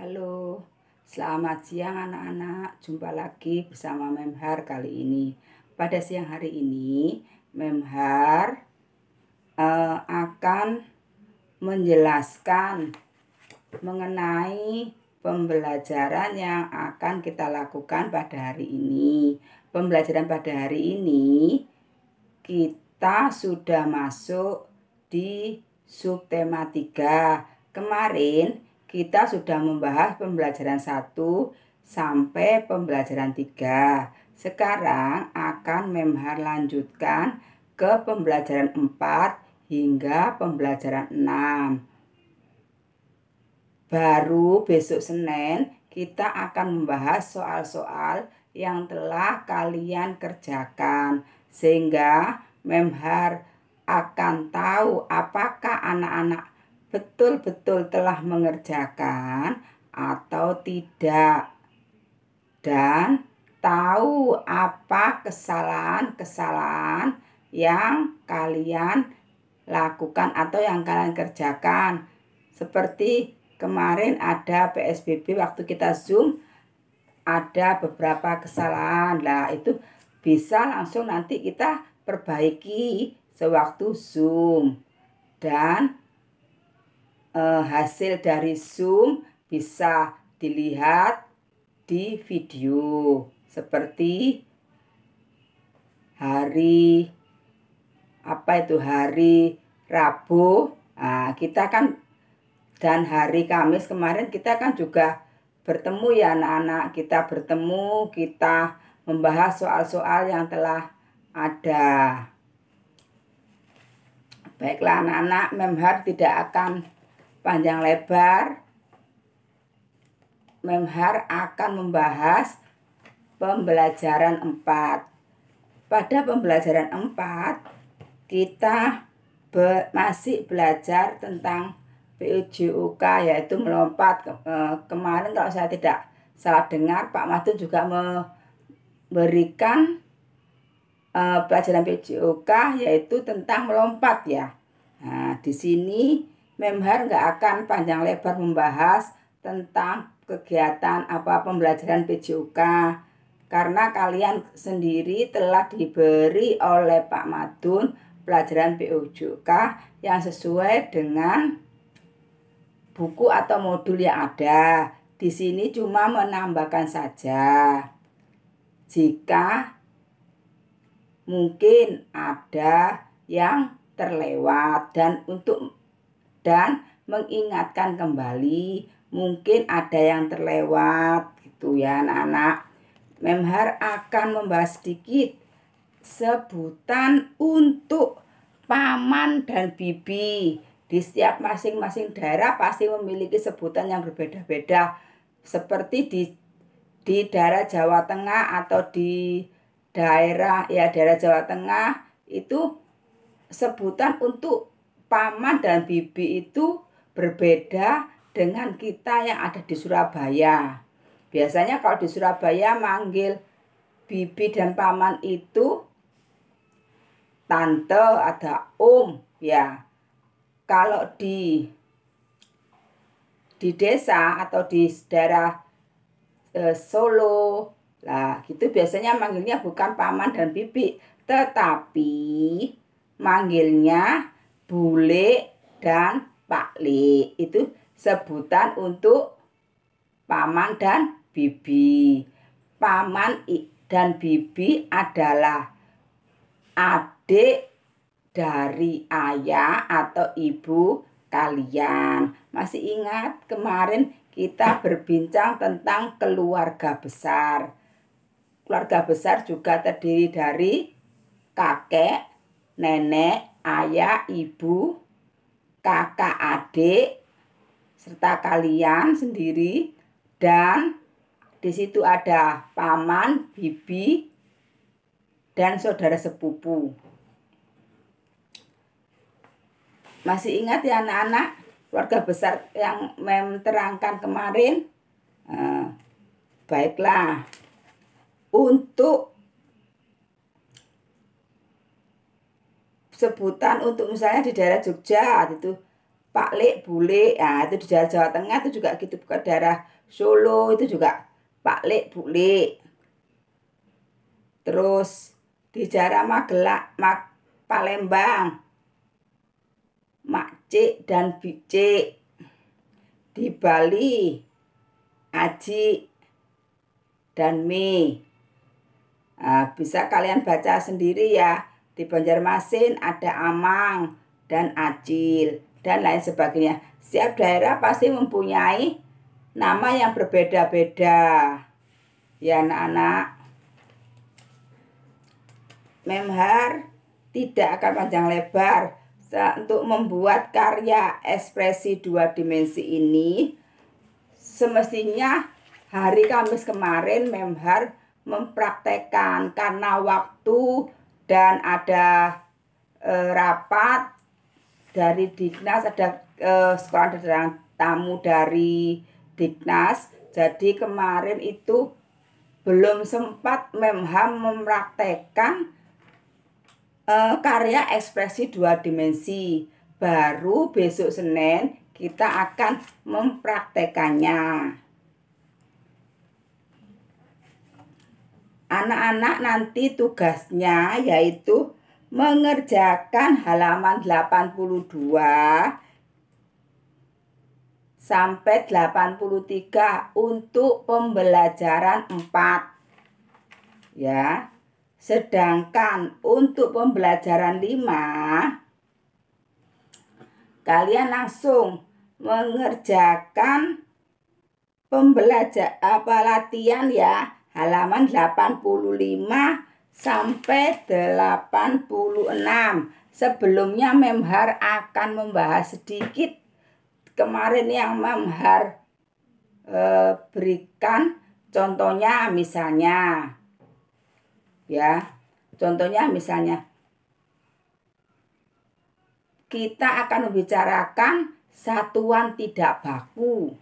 Halo, selamat siang anak-anak. Jumpa lagi bersama Memhar kali ini. Pada siang hari ini, Memhar akan menjelaskan mengenai pembelajaran yang akan kita lakukan pada hari ini. Pembelajaran pada hari ini, kita sudah masuk di subtema 3. Kemarin kita sudah membahas pembelajaran 1 sampai pembelajaran 3. Sekarang akan Memhar lanjutkan ke pembelajaran 4 hingga pembelajaran 6. Baru besok Senin kita akan membahas soal-soal yang telah kalian kerjakan, sehingga Memhar akan tahu apakah anak-anak betul-betul telah mengerjakan atau tidak, dan tahu apa kesalahan-kesalahan yang kalian lakukan atau yang kalian kerjakan. Seperti kemarin ada PSBB, waktu kita Zoom ada beberapa kesalahan. Nah, itu bisa langsung nanti kita perbaiki sewaktu Zoom. Dan hasil dari Zoom bisa dilihat di video. Seperti hari Rabu. Nah, kita kan, dan hari Kamis kemarin kita kan juga bertemu ya anak-anak. Kita bertemu, kita membahas soal-soal yang telah ada. Baiklah anak-anak, Memhar tidak akan panjang lebar. Memhar akan membahas pembelajaran 4. Pada pembelajaran 4 kita masih belajar tentang PUJUK, yaitu melompat. Kemarin kalau saya tidak salah dengar, Pak Madun juga memberikan pelajaran PUJUK yaitu tentang melompat ya. Nah, di sini Memhar nggak akan panjang lebar membahas tentang kegiatan pembelajaran PJUK, karena kalian sendiri telah diberi oleh Pak Madun pelajaran PJUK yang sesuai dengan buku atau modul yang ada. Di sini cuma menambahkan saja jika mungkin ada yang terlewat, dan mengingatkan kembali mungkin ada yang terlewat gitu ya anak-anak. Memhar akan membahas sedikit sebutan untuk paman dan bibi. Di setiap masing-masing daerah pasti memiliki sebutan yang berbeda-beda. Seperti di daerah Jawa Tengah atau di daerah Jawa Tengah itu sebutan untuk paman dan bibi itu berbeda dengan kita yang ada di Surabaya. Biasanya kalau di Surabaya manggil bibi dan paman itu tante, ada om ya. Kalau di desa atau di daerah Solo, lah gitu biasanya manggilnya bukan paman dan bibi, tetapi manggilnya bule dan paklik. Itu sebutan untuk paman dan bibi. Paman dan bibi adalah adik dari ayah atau ibu kalian. Masih ingat kemarin kita berbincang tentang keluarga besar. Keluarga besar juga terdiri dari kakek, nenek, ayah, ibu, kakak, adik, serta kalian sendiri, dan di situ ada paman, bibi, dan saudara sepupu. Masih ingat ya anak-anak keluarga besar yang Mem terangkan kemarin? Baiklah, untuk sebutan untuk misalnya di daerah Jogja itu Pak Lek, Bule. Nah, itu di daerah Jawa Tengah itu juga gitu. Ke daerah Solo itu juga Pak Lek, Bule. Terus di daerah Magelang, Palembang, Makcik dan Bicik. Di Bali, Aji dan Mi. Nah, bisa kalian baca sendiri ya. Di Banjarmasin ada Amang dan Acil dan lain sebagainya. Setiap daerah pasti mempunyai nama yang berbeda-beda. Ya anak-anak. Memhar tidak akan panjang lebar untuk membuat karya ekspresi 2 dimensi ini. Semestinya hari Kamis kemarin Memhar mempraktekkan karena waktu dan ada rapat dari Dignas, ada sekolah dan tamu dari Dignas. Jadi kemarin itu belum sempat Memhar mempraktekkan karya ekspresi 2 dimensi. Baru besok Senin kita akan mempraktekannya. Anak-anak nanti tugasnya yaitu mengerjakan halaman 82 sampai 83 untuk pembelajaran 4. Ya. Sedangkan untuk pembelajaran 5 kalian langsung mengerjakan latihan ya, halaman 85 sampai 86. Sebelumnya Memhar akan membahas sedikit kemarin yang Memhar berikan contohnya, misalnya ya, contohnya misalnya kita akan membicarakan satuan tidak baku.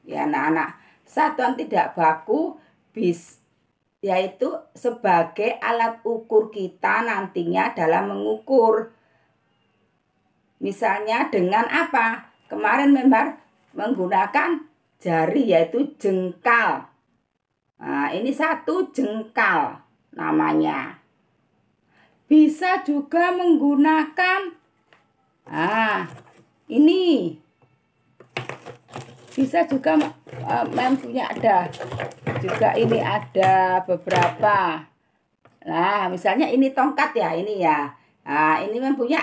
Ya anak-anak, satuan tidak baku yaitu sebagai alat ukur kita nantinya dalam mengukur. Misalnya dengan apa? Kemarin Memhar menggunakan jari yaitu jengkal. Nah, ini 1 jengkal namanya. Bisa juga menggunakan ini. Bisa juga punya ada juga, ini ada beberapa. Nah, misalnya ini tongkat ya, ini ya. Nah, ini punya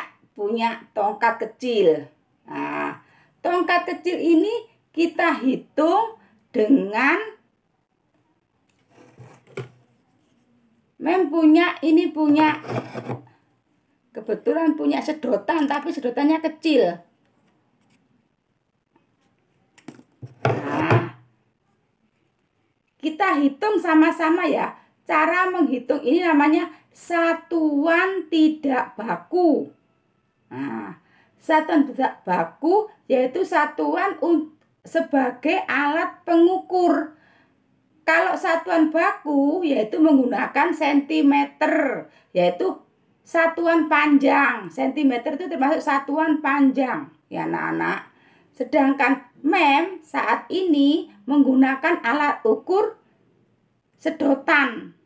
tongkat kecil. Nah, tongkat kecil ini kita hitung dengan punya kebetulan punya sedotan, tapi sedotannya kecil. Nah, kita hitung sama-sama ya. Cara menghitung ini namanya satuan tidak baku. Nah, satuan tidak baku yaitu satuan sebagai alat pengukur. Kalau satuan baku yaitu menggunakan sentimeter, yaitu satuan panjang. Sentimeter itu termasuk satuan panjang ya anak-anak. Sedangkan Mem saat ini menggunakan alat ukur sedotan.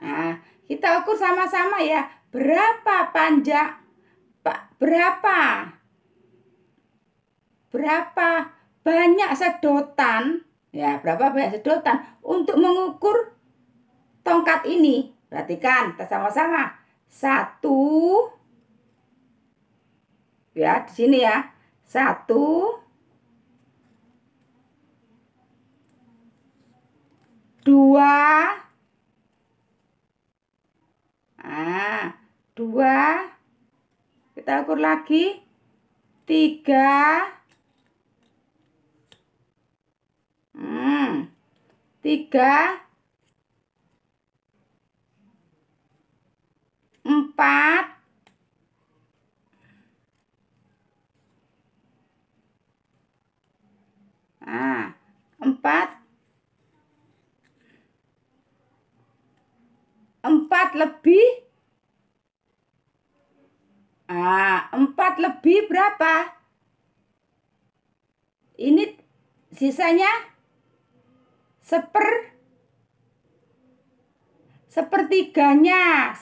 Nah, kita ukur sama-sama ya. Berapa panjang, berapa banyak sedotan, ya berapa banyak sedotan untuk mengukur tongkat ini. Perhatikan, kita sama-sama. 1, ya di sini ya. 1, 2, 2, kita ukur lagi. 3, 3, 4, 4 lebih 4 4 lebih berapa? Ini sisanya sepertiganya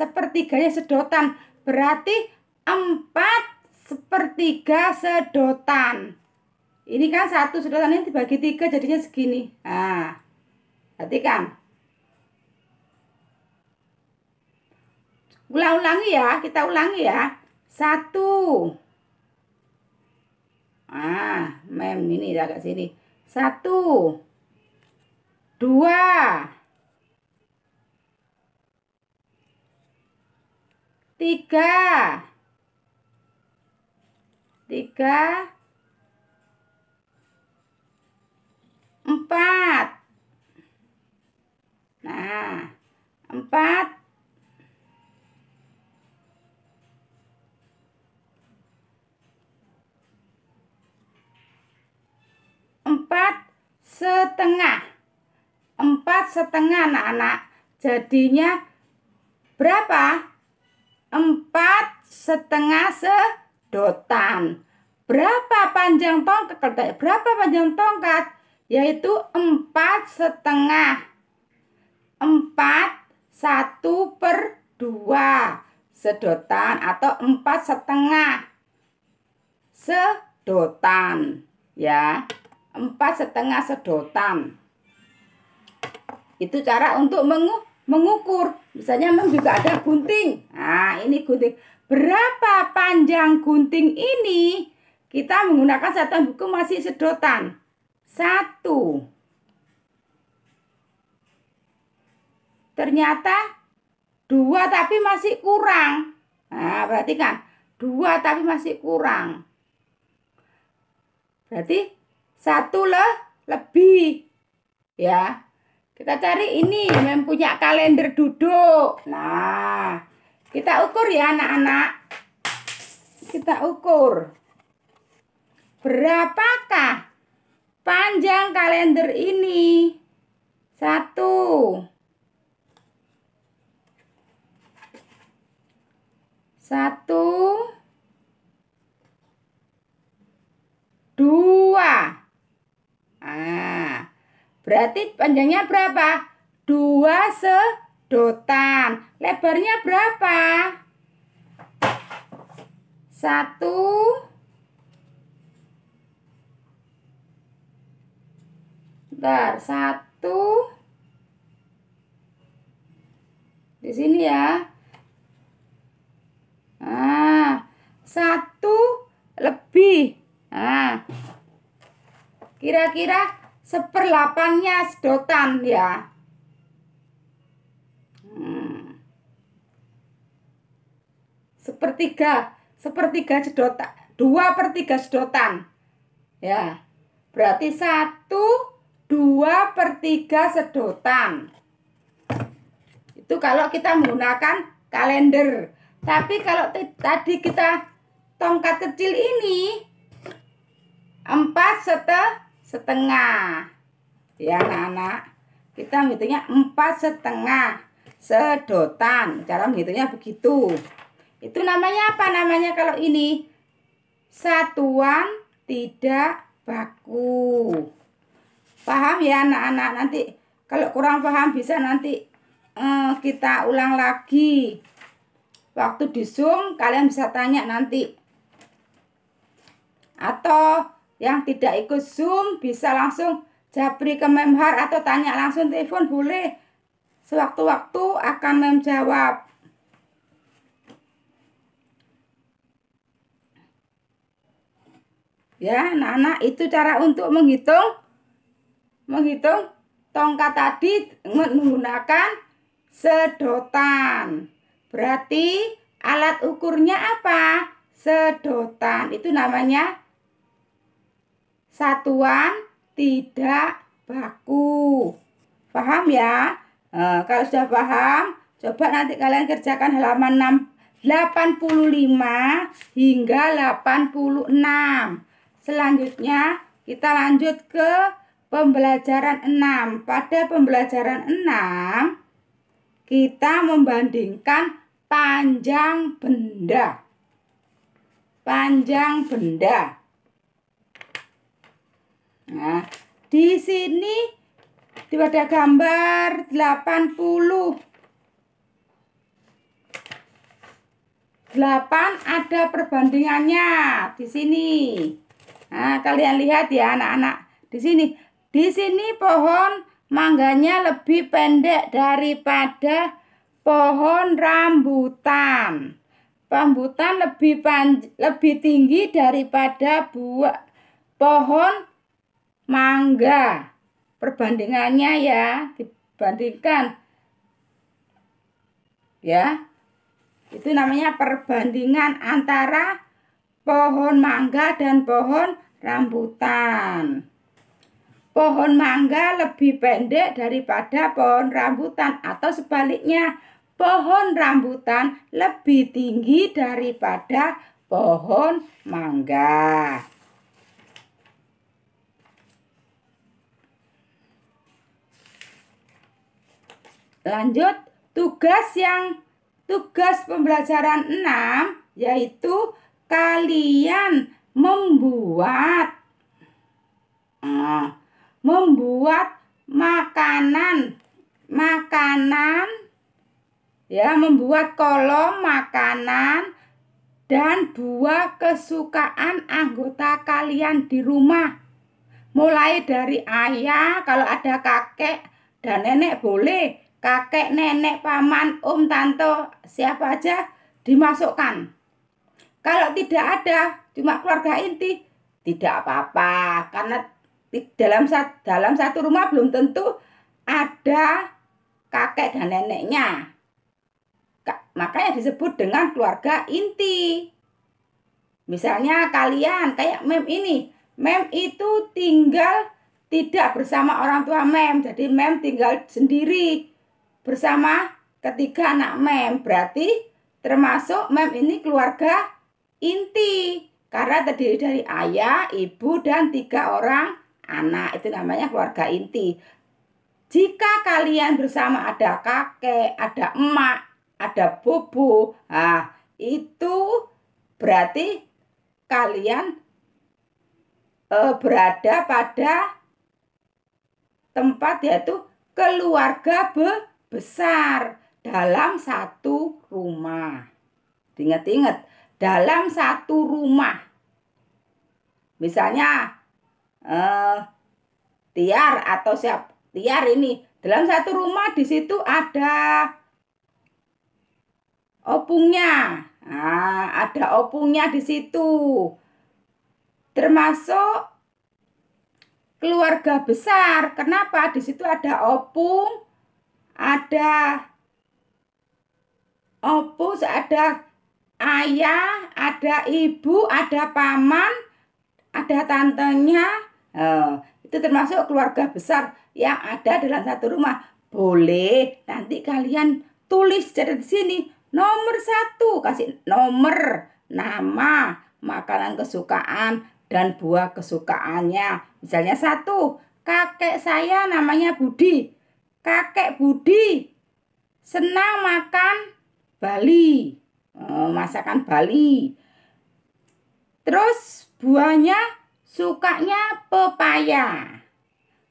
sedotan. Berarti 4/3 sedotan. Ini kan 1 sedotan ini dibagi 3 jadinya segini. Nah, perhatikan. Ulangi ya, kita ulangi ya. 1. Ini agak sini. 1, 2, 3, 4. Nah, 4 setengah. 4 setengah anak-anak. Jadinya berapa? 4 setengah sedotan. Berapa panjang tongkat? Berapa panjang tongkat? Yaitu 4 setengah. 1/2 sedotan atau 4 setengah sedotan. Ya, 4 setengah sedotan. Itu cara untuk mengukur. Misalnya juga ada gunting. Nah, ini gunting. Berapa panjang gunting ini? Kita menggunakan satuan buku masih sedotan. 1. Ternyata 2 tapi masih kurang. Nah, perhatikan. 2 tapi masih kurang. Berarti 1 lebih. Ya. Kita cari ini yang punya kalender duduk. Nah, kita ukur ya anak-anak. Kita ukur. Berapakah panjang kalender ini? 1. 2. Berarti panjangnya berapa? 2 sedotan. Lebarnya berapa? 1. Bentar, 1. Di sini ya. 1 lebih. Kira-kira 1/8-nya sedotan ya. Sepertiga sedotan. 2/3 sedotan. Ya. Berarti 2/3 sedotan. Itu kalau kita menggunakan kalender. Tapi kalau tadi kita tongkat kecil ini 4 setengah. Ya anak-anak, kita menghitungnya 4 setengah sedotan. Cara menghitungnya begitu. Itu namanya apa namanya kalau ini? Satuan tidak baku. Paham ya anak-anak? Nanti kalau kurang paham bisa nanti kita ulang lagi. Waktu di Zoom kalian bisa tanya nanti. Atau yang tidak ikut Zoom bisa langsung japri ke Memhar atau tanya langsung telepon boleh. Sewaktu-waktu akan Mem jawab. Ya, anak-anak, itu cara untuk menghitung tongkat tadi menggunakan sedotan. Berarti alat ukurnya apa? Sedotan. Itu namanya satuan tidak baku. Paham ya? Kalau sudah paham, coba nanti kalian kerjakan halaman 85 hingga 86. Selanjutnya kita lanjut ke pembelajaran 6. Pada pembelajaran 6 kita membandingkan panjang benda. panjang benda. Nah, di sini pada gambar 80. 8 ada perbandingannya di sini. Nah, kalian lihat ya anak-anak. Di sini. Di sini pohon mangganya lebih pendek daripada pohon rambutan. Rambutan lebih tinggi daripada buah pohon mangga. Perbandingannya ya, dibandingkan. Ya. Itu namanya perbandingan antara pohon mangga dan pohon rambutan. Pohon mangga lebih pendek daripada pohon rambutan, atau sebaliknya, pohon rambutan lebih tinggi daripada pohon mangga. Lanjut, tugas pembelajaran 6 yaitu kalian membuat makanan ya, membuat kolom makanan dan buah kesukaan anggota kalian di rumah. Mulai dari ayah, kalau ada kakek dan nenek boleh, kakek, nenek, paman, om, tante, siapa aja dimasukkan. Kalau tidak ada, cuma keluarga inti, tidak apa-apa, karena dalam satu rumah belum tentu ada kakek dan neneknya. Makanya disebut dengan keluarga inti. Misalnya kalian kayak Mem ini. Mem itu tinggal tidak bersama orang tua Mem. Jadi Mem tinggal sendiri bersama ketiga anak Mem. Berarti termasuk Mem ini keluarga inti. Karena terdiri dari ayah, ibu, dan 3 orang anak. Itu namanya keluarga inti. Jika kalian bersama ada kakek, ada emak, ada bobo, nah itu berarti kalian berada pada tempat yaitu keluarga besar dalam satu rumah. Ingat-ingat, dalam satu rumah. Misalnya Tiar atau Tiar ini dalam satu rumah, di situ ada opungnya. Nah, ada opungnya di situ. Termasuk keluarga besar. Kenapa? Di situ ada opung, ada ayah, ada ibu, ada paman, ada tantenya. Itu termasuk keluarga besar yang ada dalam satu rumah. Boleh nanti kalian tulis di sini nomor 1, kasih nomor, nama, makanan kesukaan, dan buah kesukaannya. Misalnya 1, kakek saya namanya Budi. Kakek Budi senang makan Bali, masakan Bali. Terus buahnya sukanya pepaya.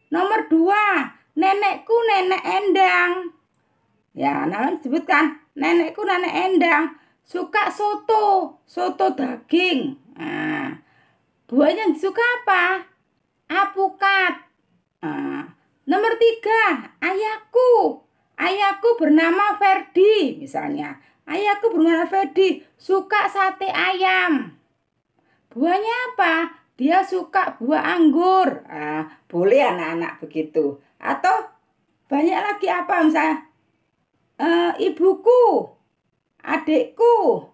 Nomor 2, nenekku nenek Endang. Ya, namanya disebutkan nenekku nenek Endang suka soto daging. Nah, buahnya disuka apa? Apukat. Nah, nomor 3, ayahku bernama Ferdi. Misalnya, ayahku bernama Ferdi suka sate ayam. Buahnya apa? Dia suka buah anggur. Nah, boleh anak-anak begitu. Atau banyak lagi apa misalnya ibuku, adikku,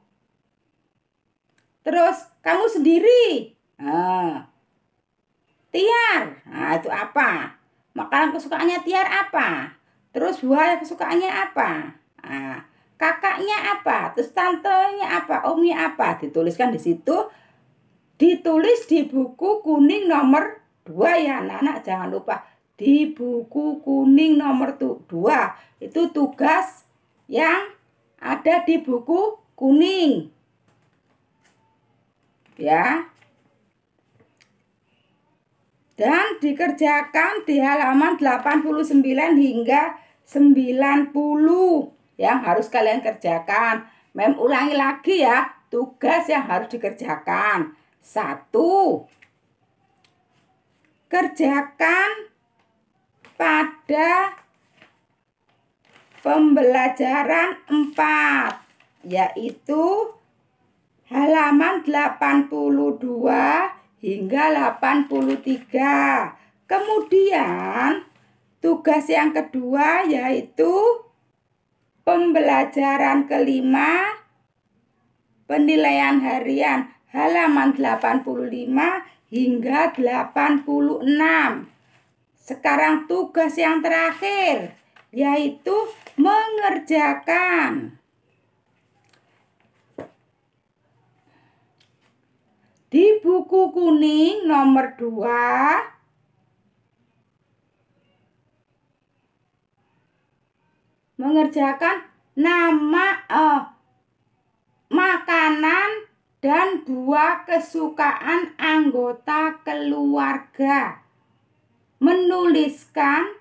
terus kamu sendiri. Tiar. Nah, itu apa? Makanan kesukaannya Tiar apa? Terus buah kesukaannya apa? Nah, kakaknya apa? Terus tantenya apa? Omnya apa? Dituliskan di situ. Ditulis di buku kuning nomor 2 ya anak-anak, jangan lupa di buku kuning nomor 2 itu tugas yang ada di buku kuning. ya. Dan dikerjakan di halaman 89 hingga 90 yang harus kalian kerjakan. Mem ulangi lagi ya, tugas yang harus dikerjakan. 1. Kerjakan pada pembelajaran 4, yaitu halaman 82 hingga 83. Kemudian tugas yang kedua yaitu pembelajaran kelima, penilaian harian halaman 85 hingga 86. Sekarang tugas yang terakhir yaitu mengerjakan di buku kuning nomor 2 mengerjakan nama makanan dan buah kesukaan anggota keluarga. Menuliskan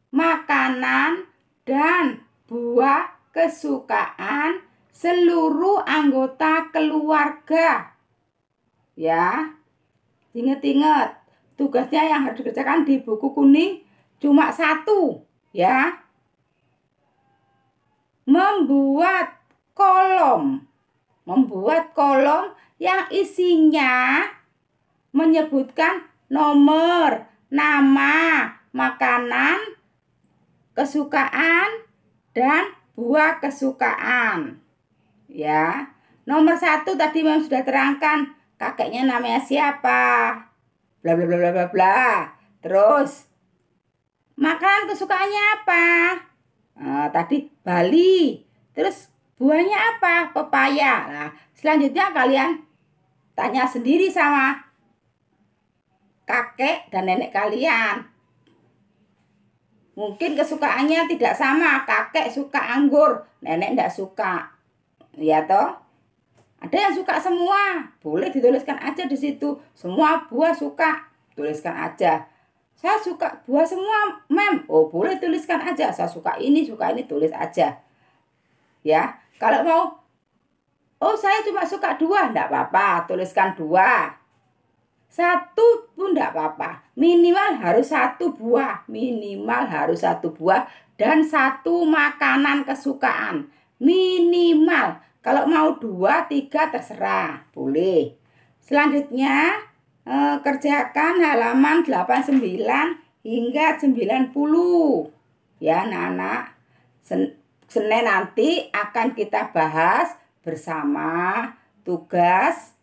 makanan dan buah kesukaan seluruh anggota keluarga. Ya, ingat-ingat tugasnya yang harus dikerjakan di buku kuning cuma 1, ya. Membuat kolom yang isinya menyebutkan nomor, nama, makanan, kesukaan, dan buah kesukaan. Ya, nomor 1 tadi Mem sudah terangkan, kakeknya namanya siapa, bla bla bla bla bla bla. Terus makanan kesukaannya apa? Tadi Bali. Terus buahnya apa? Pepaya. Nah, selanjutnya kalian tanya sendiri sama kakek dan nenek kalian. Mungkin kesukaannya tidak sama. Kakek suka anggur, nenek tidak suka. Ya toh? Ada yang suka semua. Boleh dituliskan aja di situ. Semua buah suka. Tuliskan aja. Saya suka buah semua, Mem. Oh, boleh tuliskan aja. Saya suka ini, tulis aja. Ya. Kalau mau, oh saya cuma suka 2, enggak apa-apa. Tuliskan 2. 1 pun enggak apa-apa. Minimal harus 1 buah. Minimal harus 1 buah dan 1 makanan kesukaan. Minimal. Kalau mau 2, 3 terserah. Boleh. Selanjutnya kerjakan halaman 89 hingga 90. Ya anak-anak. Senin nanti akan kita bahas bersama tugas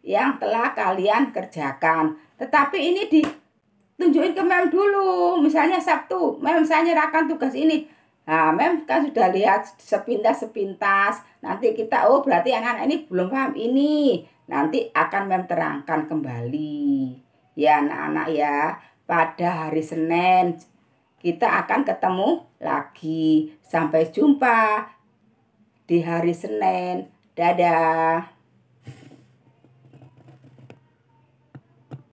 yang telah kalian kerjakan. Tetapi ini ditunjukin ke Mem dulu. Misalnya Sabtu, Mem saya nyerahkan tugas ini. Nah, Mem kan sudah lihat sepintas-sepintas. Nanti kita, oh berarti anak-anak ini belum paham ini. Nanti akan Mem terangkan kembali. Ya anak-anak ya, pada hari Senin kita akan ketemu lagi. Sampai jumpa di hari Senin. Dadah.